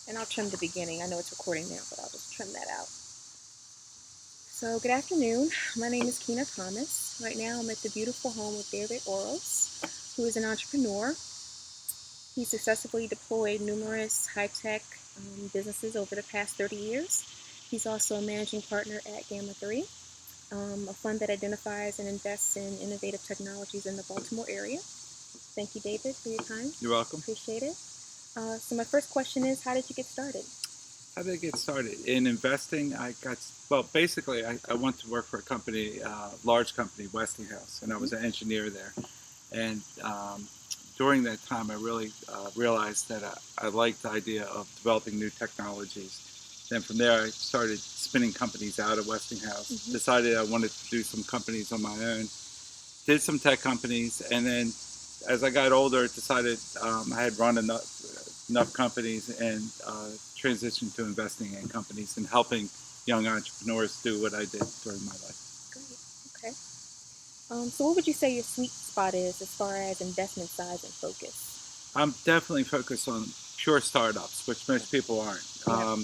And I'll trim the beginning. I know it's recording now, but I'll just trim that out. So, good afternoon. My name is Kina Thomas. Right now, I'm at the beautiful home of David Oros, who is an entrepreneur. He successfully deployed numerous high-tech businesses over the past 30 years. He's also a managing partner at Gamma 3, a fund that identifies and invests in innovative technologies in the Baltimore area. Thank you, David, for your time. You're welcome. Appreciate it. So my first question is, how did you get started? How did I get started? In investing, well, basically, I went to work for a company, large company, Westinghouse, and I was an engineer there. And during that time, I really realized that I liked the idea of developing new technologies. Then from there, I started spinning companies out of Westinghouse, decided I wanted to do some companies on my own, did some tech companies, and then as I got older, decided I had run enough companies and transitioned to investing in companies and helping young entrepreneurs do what I did during my life. Great. Okay. So what would you say your sweet spot is as far as investment size and focus? I'm definitely focused on pure startups, which most people aren't. Yeah.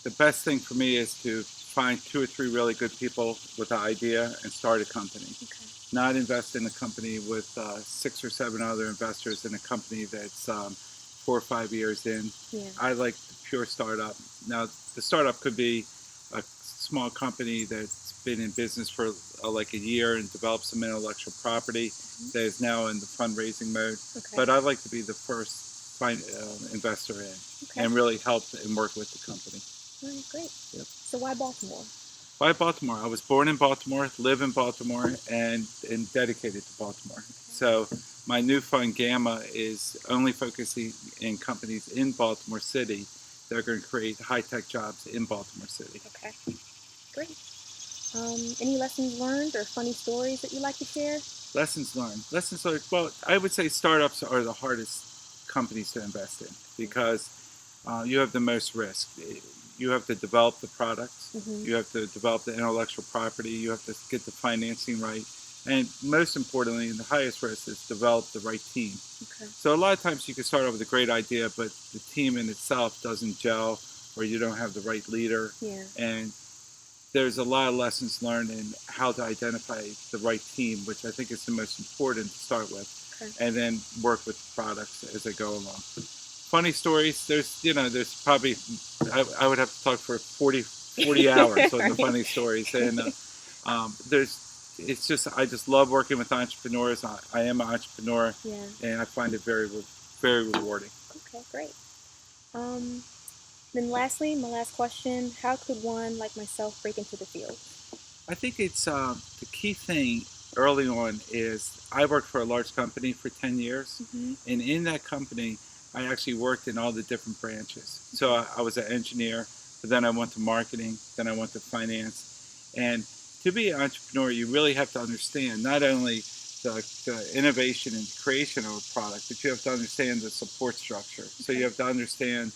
The best thing for me is to find 2 or 3 really good people with an idea and start a company. Okay. Not invest in a company with 6 or 7 other investors in a company that's 4 or 5 years in. Yeah. I like the pure startup. Now, the startup could be a small company that's been in business for like a year and developed some intellectual property that is now in the fundraising mode. Okay. But I'd like to be the first investor in and really help and work with the company. All right, great. Yep. So why Baltimore? Why Baltimore? I was born in Baltimore, live in Baltimore, and dedicated to Baltimore. So my new fund, Gamma, is only focusing in companies in Baltimore City that are going to create high-tech jobs in Baltimore City. Okay, great. Any lessons learned or funny stories that you'd like to share? Lessons learned. Lessons learned. Well, I would say startups are the hardest companies to invest in because you have the most risk. You have to develop the product. You have to develop the intellectual property. You have to get the financing right. And most importantly, the highest risk is develop the right team. Okay. So a lot of times you can start off with a great idea, but the team in itself doesn't gel, or you don't have the right leader. Yeah. And there's a lot of lessons learned in how to identify the right team, which I think is the most important to start with, and then work with the products as they go along. Funny stories, there's probably, I would have to talk for 40 hours on the funny stories. And I just love working with entrepreneurs. I am an entrepreneur, and I find it very, very rewarding. Okay, great. Then lastly, my last question, how could one like myself break into the field? I think it's the key thing early on is I worked for a large company for 10 years, and in that company, I actually worked in all the different branches. So I was an engineer, but then I went to marketing, then I went to finance. And to be an entrepreneur, you really have to understand not only the innovation and creation of a product, but you have to understand the support structure. So you have to understand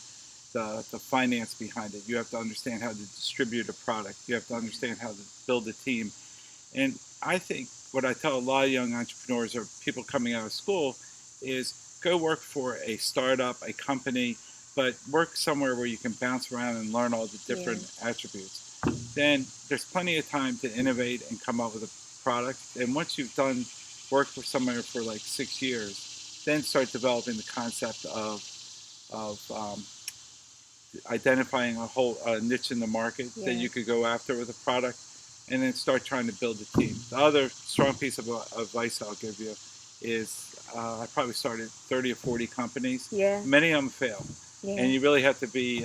the finance behind it. You have to understand how to distribute a product. You have to understand how to build a team. And I think what I tell a lot of young entrepreneurs or people coming out of school is go work for a startup, a company, but work somewhere where you can bounce around and learn all the different attributes. Then there's plenty of time to innovate and come up with a product. And once you've done work for somewhere for like 6 years, then start developing the concept of identifying a whole niche in the market that you could go after with a product, and then start trying to build a team. The other strong piece of advice I'll give you is I probably started 30 or 40 companies. Many of them fail. And you really have to be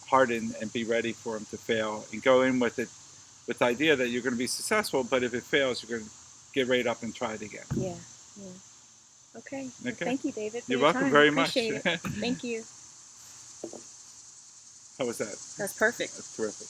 hardened and be ready for them to fail, and go in with it with the idea that you're going to be successful, but if it fails, you're going to get right up and try it again. Okay. Well, thank you, David, for You're your welcome time. very much. Appreciate it. Thank you. How was that? That's perfect. That's terrific.